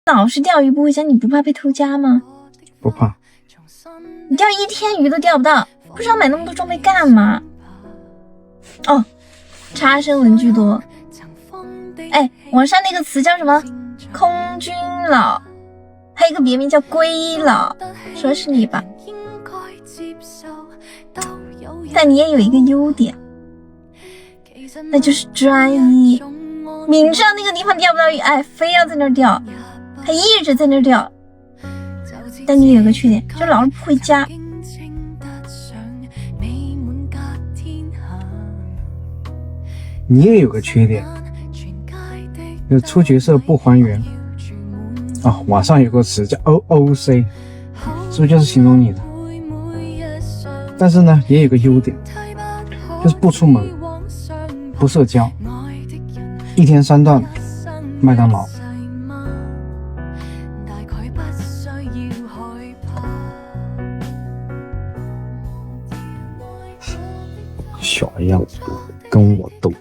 老是钓鱼不回家，你不怕被偷家吗？不怕。你钓一天鱼都钓不到，不知道买那么多装备干嘛？哦，差生文具多。哎，网上那个词叫什么？空军老，还有一个别名叫龟老，说是你吧？但你也有一个优点，那就是专一。明知道那个地方钓不到鱼，哎，非要在那儿钓，还一直在那儿钓。但你有个缺点，就老是不回家。你也有个缺点，就出角色不还原。哦，网上有个词叫 OOC， 是不是就是形容你的？但是呢，也有个优点，就是不出门，不社交，一天3顿麦当劳。小样，跟我斗。